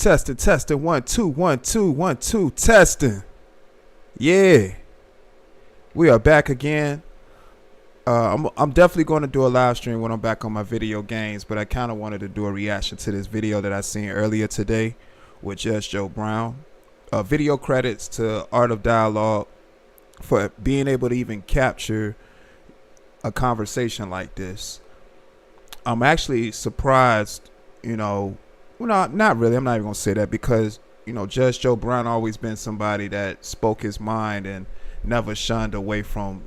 Testing. 1 2 1 2 1 2 testing. Yeah, we are back again. I'm definitely going to do a live stream when I'm back on my video games, but I kind of wanted to do a reaction to this video that I seen earlier today with Judge Joe Brown. Video credits to Art of Dialogue for being able to even capture a conversation like this. I'm actually surprised, well, not really. I'm not even going to say that because, Judge Joe Brown always been somebody that spoke his mind and never shunned away from,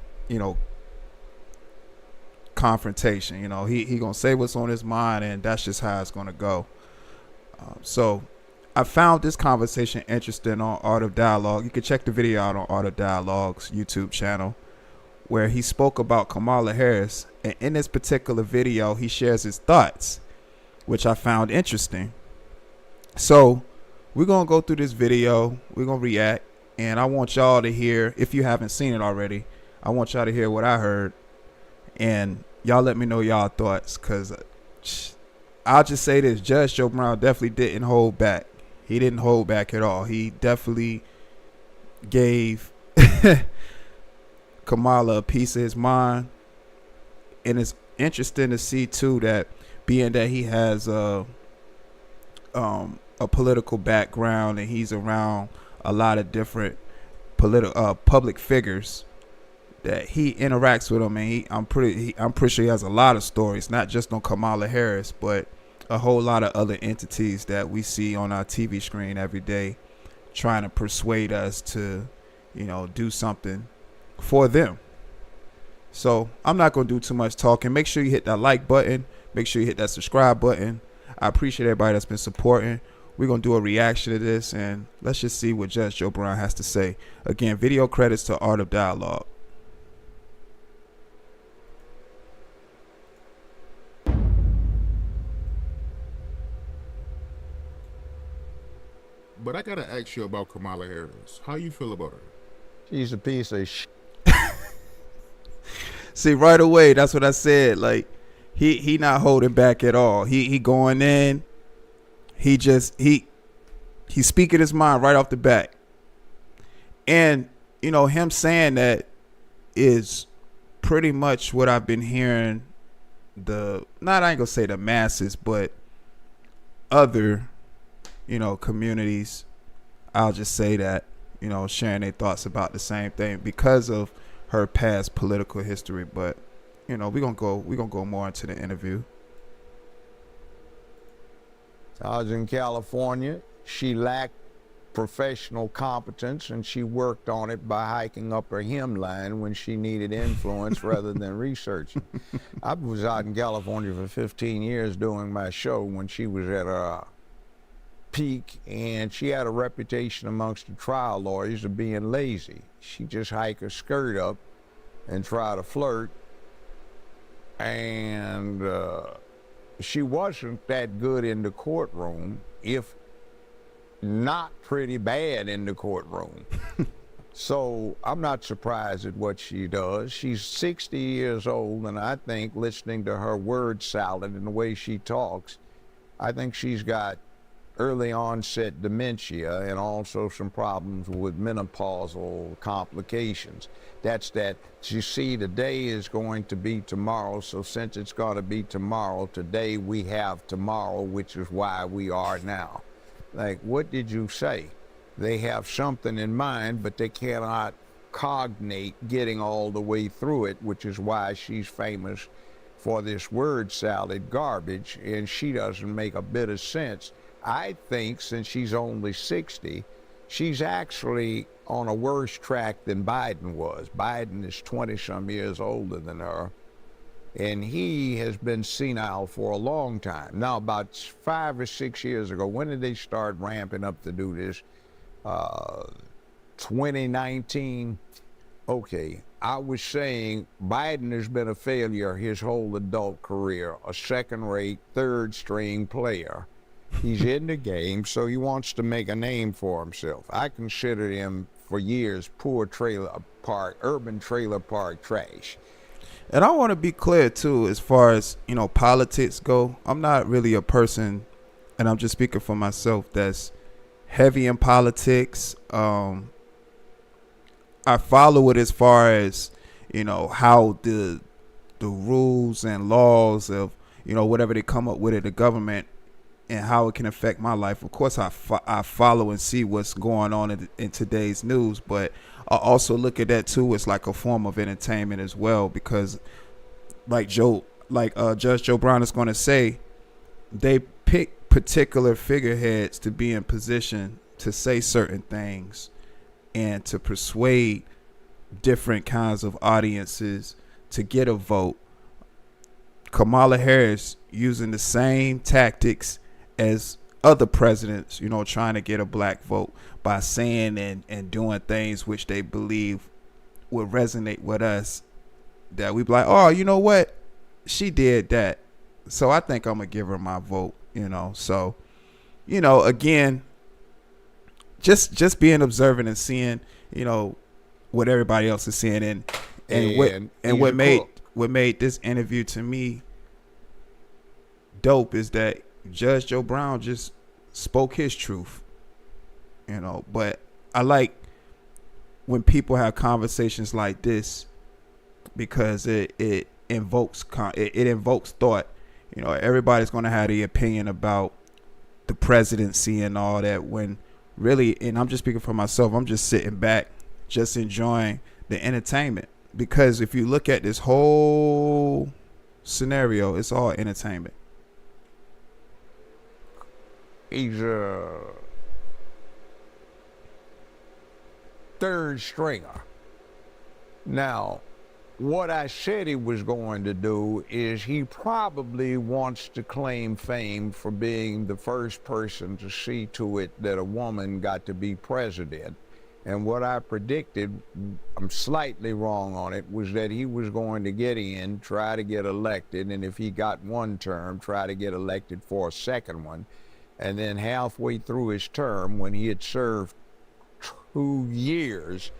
confrontation. He gonna say what's on his mind, and that's just how it's gonna go. So I found this conversation interesting on Art of Dialogue. You can check the video out on Art of Dialogue's YouTube channel, where he spoke about Kamala Harris, and in this particular video he shares his thoughts, which I found interesting. So we're gonna go through this video, we're gonna react, and I want y'all to hear, if you haven't seen it already, I want y'all to hear what I heard, and y'all let me know y'all thoughts, because I'll just say this: Judge Joe Brown definitely didn't hold back. He didn't hold back at all. He definitely gave Kamala a piece of his mind, and it's interesting to see too that, being that he has a political background and he's around a lot of different public figures, that he interacts with them, and I'm pretty sure he has a lot of stories, not just on Kamala Harris, but a whole lot of other entities that we see on our TV screen every day, trying to persuade us to, do something for them. So I'm not going to do too much talking. Make sure you hit that like button. Make sure you hit that subscribe button. I appreciate everybody that's been supporting. We're going to do a reaction to this, and let's just see what Judge Joe Brown has to say. Again, video credits to Art of Dialogue. But I gotta ask you about Kamala Harris. How you feel about her? She's a piece of shit. See, right away, that's what I said. Like, he not holding back at all. He going in. He's speaking his mind right off the bat. And, him saying that is pretty much what I've been hearing I ain't gonna say the masses, but other communities, I'll just say that, sharing their thoughts about the same thing because of her past political history. But we're gonna go more into the interview. I was in California. She lacked professional competence, and she worked on it by hiking up her hemline when she needed influence rather than researching. I was out in California for 15 years doing my show when she was at her peak, and she had a reputation amongst the trial lawyers of being lazy. She just hike her skirt up and try to flirt, and she wasn't that good in the courtroom, if not pretty bad in the courtroom. So I'm not surprised at what she does. She's 60 years old, and I think, listening to her word salad and the way she talks, I think she's got early onset dementia and also some problems with menopausal complications. That's that. You see, today is going to be tomorrow, so since it's going to be tomorrow, today we have tomorrow, which is why we are now. Like, what did you say? They have something in mind, but they cannot cognate getting all the way through it, which is why she's famous for this word salad garbage, and she doesn't make a bit of sense. I think, since she's only 60, she's actually on a worse track than Biden was. Biden is 20-some years older than her, and he has been senile for a long time. Now, about 5 or 6 years ago, when did they start ramping up to do this? 2019. Okay, I was saying Biden has been a failure his whole adult career, a second-rate, third-string player. He's in the game, so he wants to make a name for himself. I considered him for years poor urban trailer park trash. And I want to be clear too, as far as politics go. I'm not really a person and I'm just speaking for myself, that's heavy in politics. I follow it as far as, how the rules and laws of, whatever they come up with at the government and how it can affect my life. Of course, I follow and see what's going on in today's news, but I also look at that too as like a form of entertainment as well, because like Judge Joe Brown is going to say, they pick particular figureheads to be in position to say certain things and to persuade different kinds of audiences to get a vote. Kamala Harris using the same tactics as other presidents, trying to get a black vote by saying and doing things which they believe would resonate with us, that we be like, oh, you know what? She did that, so I think I'm going to give her my vote, So, again, just being observant and seeing, what everybody else is seeing, and what made this interview to me dope is that Judge Joe Brown just spoke his truth, but I like when people have conversations like this, because it invokes thought. Everybody's going to have the opinion about the presidency and all that, when really, and I'm just speaking for myself, I'm just sitting back, just enjoying the entertainment, because if you look at this whole scenario, it's all entertainment. He's a third stringer. Now, what I said he was going to do is he probably wants to claim fame for being the first person to see to it that a woman got to be president. And what I predicted, I'm slightly wrong on it, was that he was going to get in, try to get elected, and if he got one term, try to get elected for a second one. And then halfway through his term, when he had served 2 years,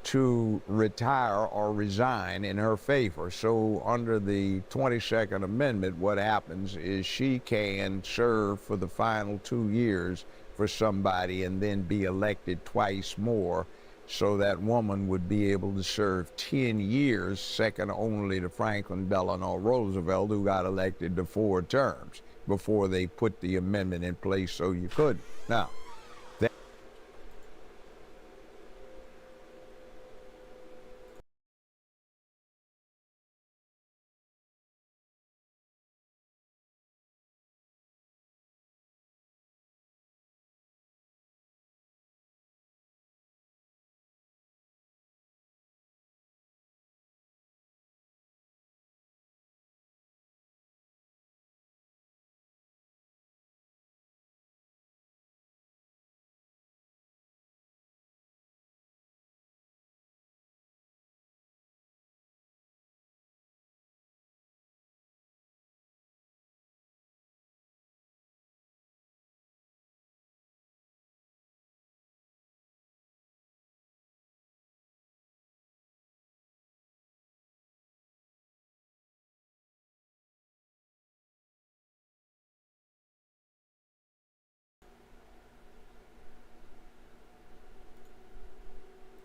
to retire or resign in her favor. So under the 22nd Amendment, what happens is she can serve for the final 2 years for somebody and then be elected twice more. So that woman would be able to serve 10 years, second only to Franklin Delano Roosevelt, who got elected to 4 terms before they put the amendment in place so you couldn't. Now,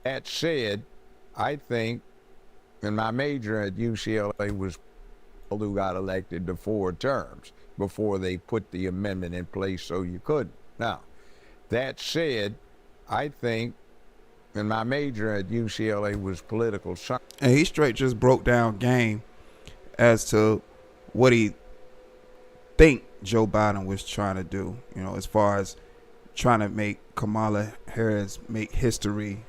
that said, I think, and my major at UCLA was who got elected to 4 terms before they put the amendment in place so you couldn't. Now, that said, I think, and my major at UCLA was political science. And he straight just broke down game as to what he think Joe Biden was trying to do, as far as trying to make Kamala Harris make history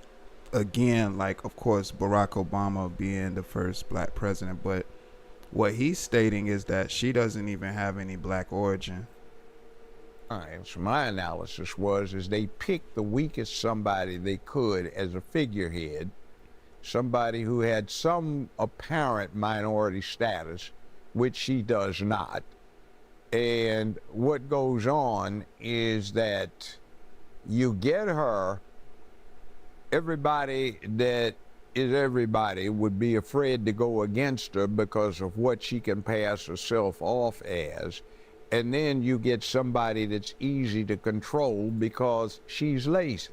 again, like, of course, Barack Obama being the first black president. But what he's stating is that she doesn't even have any black origin. All right, so my analysis is they picked the weakest somebody they could as a figurehead, somebody who had some apparent minority status, which she does not. And what goes on is that you get her, everybody that is everybody would be afraid to go against her because of what she can pass herself off as. And then you get somebody that's easy to control because she's lazy,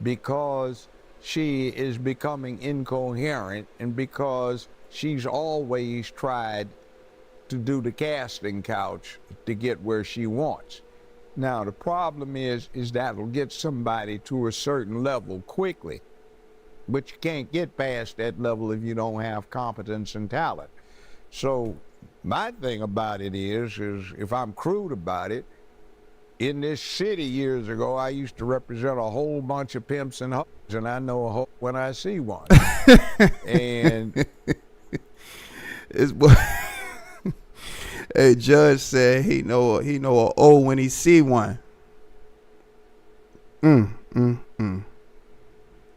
because she is becoming incoherent, and because she's always tried to do the casting couch to get where she wants. Now, the problem is that'll get somebody to a certain level quickly, but you can't get past that level if you don't have competence and talent. So my thing about it is if I'm crude about it, in this city years ago, I used to represent a whole bunch of pimps and hoes, and I know a hoe when I see one. And It's a judge said he know a O when he see one.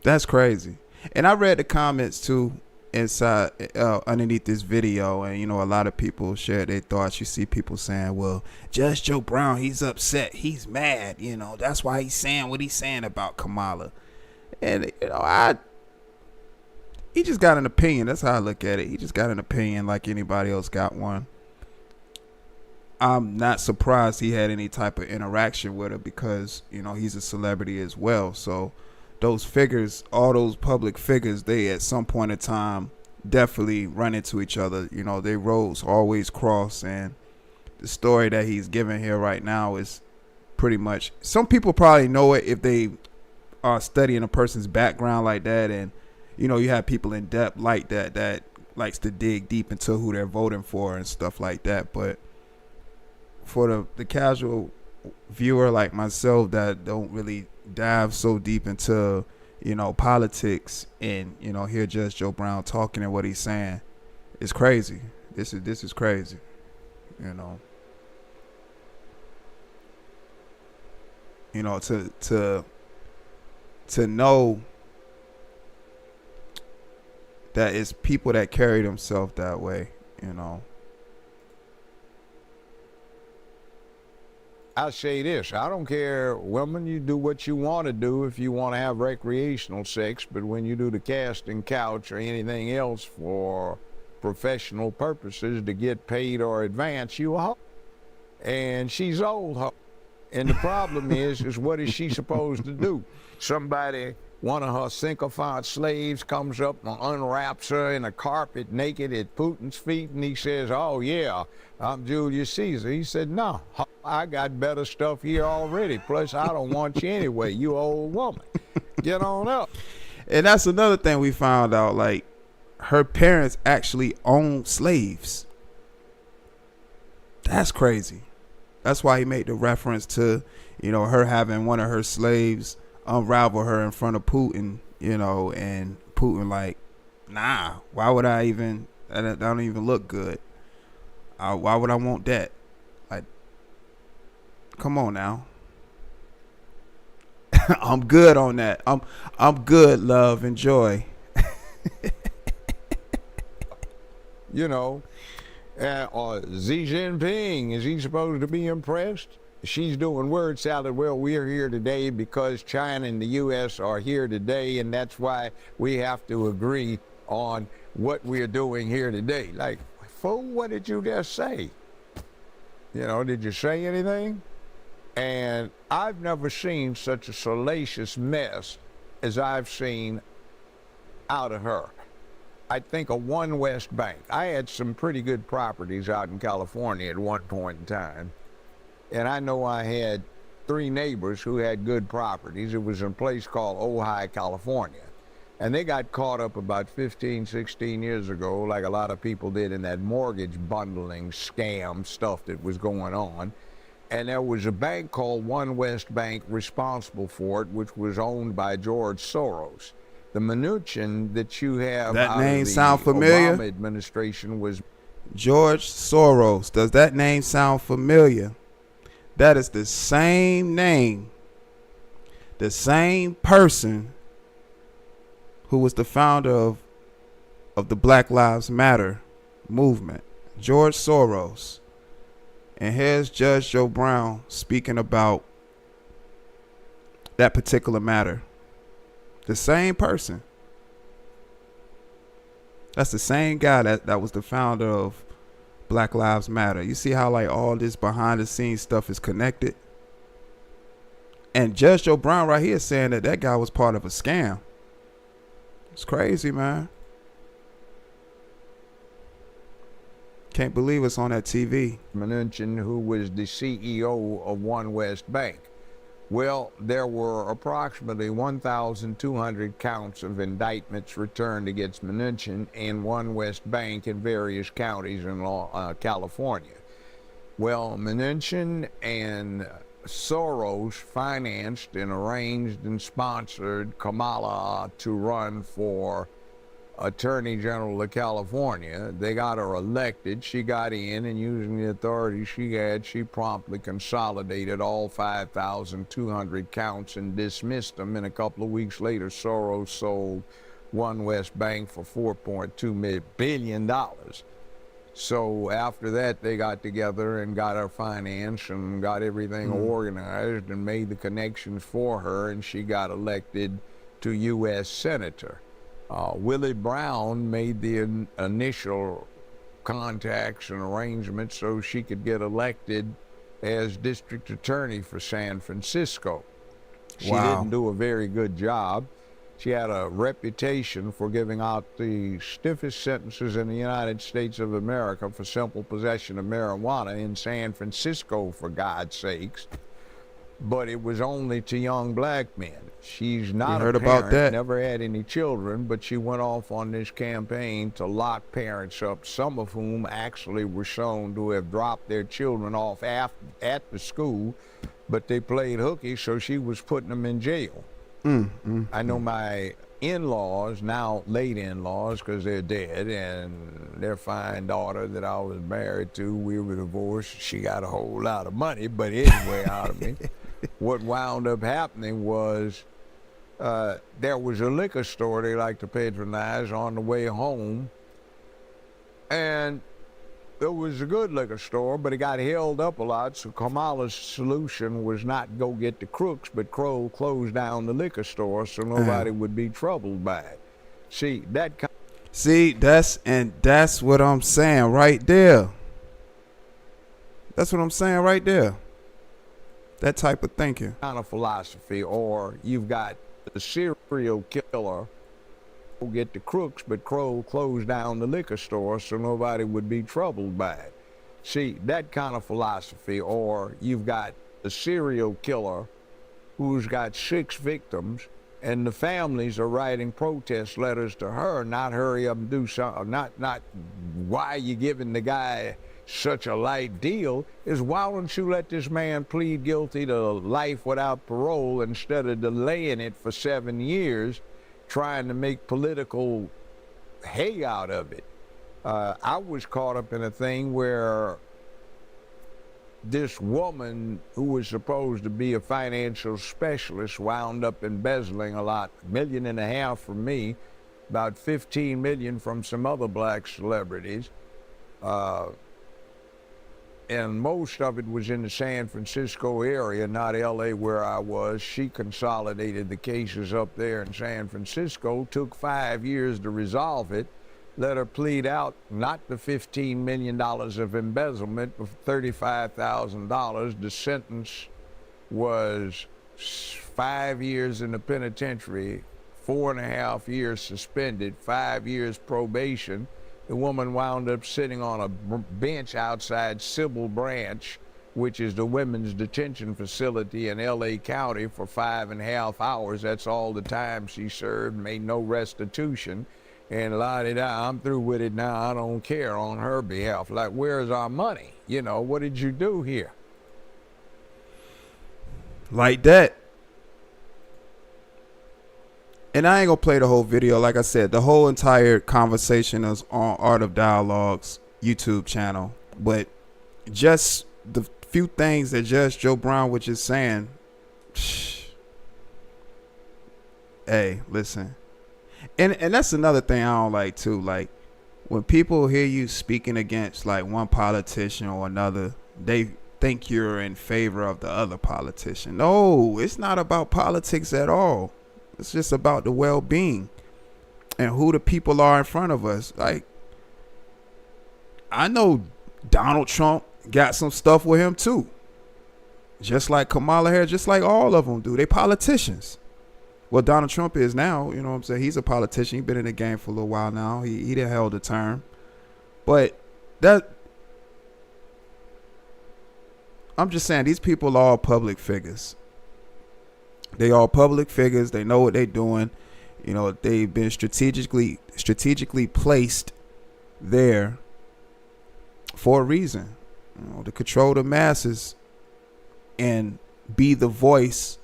That's crazy. And I read the comments too inside underneath this video, and you know, a lot of people shared their thoughts. You see people saying, well, Judge Joe Brown, he's upset, he's mad, you know, that's why he's saying what he's saying about Kamala. And you know, he just got an opinion. That's how I look at it. He just got an opinion like anybody else got one. I'm not surprised he had any type of interaction with her because, you know, he's a celebrity as well. So those figures, all those public figures, they at some point in time definitely run into each other. You know, their roads always cross. And the story that he's giving here right now is pretty much, some people probably know it if they are studying a person's background like that. And, you know, you have people in depth like that likes to dig deep into who they're voting for and stuff like that. But for the casual viewer like myself that don't really dive so deep into, you know, politics and, you know, hear Judge Joe Brown talking and what he's saying, it's crazy. This is crazy, you know. You know, to know that it's people that carry themselves that way, you know. I'll say this, I don't care, women, you do what you want to do if you want to have recreational sex, but when you do the casting couch or anything else for professional purposes to get paid or advance, you a hoe. And she's old hoe. And the problem is what is she supposed to do? Somebody, one of her sycophant slaves comes up and unwraps her in a carpet naked at Putin's feet, and he says, oh yeah, I'm Julius Caesar. He said, no, I got better stuff here already. Plus, I don't want you anyway, you old woman. Get on up. And that's another thing we found out, like, her parents actually owned slaves. That's crazy. That's why he made the reference to, you know, her having one of her slaves unravel her in front of Putin, you know, and Putin like, nah, why would I even, that don't even look good. Why would I want that? Like, come on now. I'm good on that. I'm good, love, enjoy. You know, or Xi Jinping, is he supposed to be impressed? She's doing word salad. Well, we're here today because China and the U.S. are here today, and that's why we have to agree on what we're doing here today. Like, fool, what did you just say? You know, did you say anything? And I've never seen such a salacious mess as I've seen out of her. I think of One West Bank. I had some pretty good properties out in California at one point in time. And I know I had 3 neighbors who had good properties. It was in a place called Ojai, California. And they got caught up about 15, 16 years ago, like a lot of people did, in that mortgage bundling scam stuff that was going on. And there was a bank called One West Bank responsible for it, which was owned by George Soros. The Mnuchin that you have That out name of the sound familiar? Obama administration was George Soros. Does that name sound familiar? That is the same name, the same person who was the founder of the Black Lives Matter movement, George Soros. And here's Judge Joe Brown speaking about that particular matter. The same person. That's the same guy that was the founder of Black Lives Matter. You see how like all this behind the scenes stuff is connected? And Judge Joe Brown right here is saying that that guy was part of a scam. It's crazy, man. Can't believe it's on that TV. Mnuchin, who was the CEO of One West Bank. Well, there were approximately 1,200 counts of indictments returned against Mnuchin and One West Bank in various counties in California. Well, Mnuchin and Soros financed and arranged and sponsored Kamala to run for Attorney General of California. They got her elected. She got in, and using the authority she had, she promptly consolidated all 5,200 counts and dismissed them. And a couple of weeks later, Soros sold One West Bank for $4.2 billion. So after that, they got together and got her financed and got everything organized and made the connections for her, and she got elected to U.S. Senator. Willie Brown made the initial contacts and arrangements so she could get elected as district attorney for San Francisco. She didn't do a very good job. She had a reputation for giving out the stiffest sentences in the United States of America for simple possession of marijuana in San Francisco, for God's sakes. But it was only to young black men. She's not a parent, never had any children, but she went off on this campaign to lock parents up, some of whom actually were shown to have dropped their children off at the school, but they played hooky, so she was putting them in jail. I know my in-laws, now late in-laws, because they're dead, and their fine daughter that I was married to, we were divorced. She got a whole lot of money, but anyway, out of me. What wound up happening was there was a liquor store they like to patronize on the way home, and it was a good liquor store, but it got held up a lot, so Kamala's solution was not go get the crooks, but close down the liquor store so nobody would be troubled by it. See, that's what I'm saying right there. That's what I'm saying right there. That type of thinking. Kind of philosophy, or you've got the serial killer who get the crooks, but close down the liquor store so nobody would be troubled by it. See, that kind of philosophy, or you've got the serial killer who's got 6 victims, and the families are writing protest letters to her, not hurry up and do something, not why are you giving the guy such a light deal, is why don't you let this man plead guilty to life without parole instead of delaying it for 7 years, trying to make political hay out of it. I was caught up in a thing where this woman who was supposed to be a financial specialist wound up embezzling a lot, $1.5 million from me, about $15 million from some other black celebrities. And most of it was in the San Francisco area, not LA where I was. She consolidated the cases up there in San Francisco, took 5 years to resolve it, let her plead out not the $15 million of embezzlement, but $35,000. The sentence was 5 years in the penitentiary, 4.5 years suspended, 5 years probation. The woman wound up sitting on a bench outside Sybil Branch, which is the women's detention facility in LA County, for 5.5 hours. That's all the time she served, made no restitution. And la-di-da, I'm through with it now, I don't care, on her behalf. Like, where's our money? You know, what did you do here? Like that. And I ain't gonna play the whole video. Like I said, the whole entire conversation is on Art of Dialogue's YouTube channel. But just the few things that Judge Joe Brown was just saying. Hey, listen. And that's another thing I don't like too. Like, when people hear you speaking against like one politician or another, they think you're in favor of the other politician. No, it's not about politics at all. It's just about the well-being and who the people are in front of us. Like, I know Donald Trump got some stuff with him too. Just like Kamala Harris, just like all of them do. They politicians. Well, Donald Trump is now, you know what I'm saying? He's a politician. He's been in the game for a little while now. He done held a term. But I'm just saying, these people are all public figures. They are public figures. They know what they're doing. You know, they've been strategically placed there for a reason. You know, to control the masses and be the voice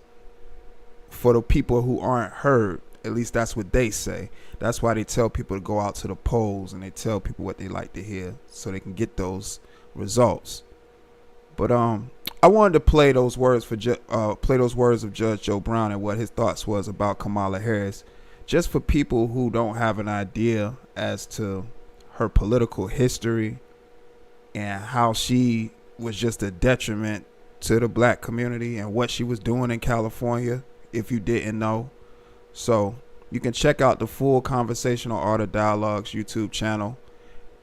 for the people who aren't heard. At least that's what they say. That's why they tell people to go out to the polls and they tell people what they like to hear so they can get those results. But I wanted to play those words of Judge Joe Brown and what his thoughts was about Kamala Harris, just for people who don't have an idea as to her political history and how she was just a detriment to the black community and what she was doing in California, if you didn't know. So you can check out the full conversation on Art of Dialogue's YouTube channel.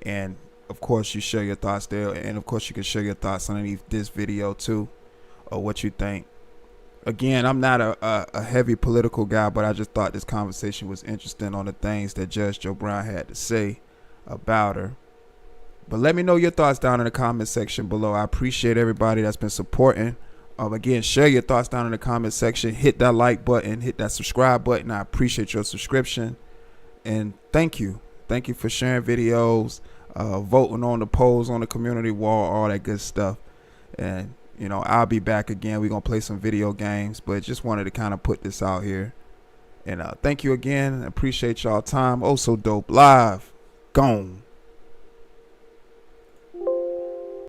And of course, you share your thoughts there. And of course, you can share your thoughts underneath this video too, or what you think. Again, I'm not a heavy political guy, but I just thought this conversation was interesting on the things that Judge Joe Brown had to say about her. But let me know your thoughts down in the comment section below. I appreciate everybody that's been supporting. Again, share your thoughts down in the comment section. Hit that like button. Hit that subscribe button. I appreciate your subscription. And thank you. Thank you for sharing videos, voting on the polls on the community wall, all that good stuff. And, you know, I'll be back again. We're going to play some video games, but just wanted to kind of put this out here. And thank you again. Appreciate y'all time. Oh, so dope. Live. Gone.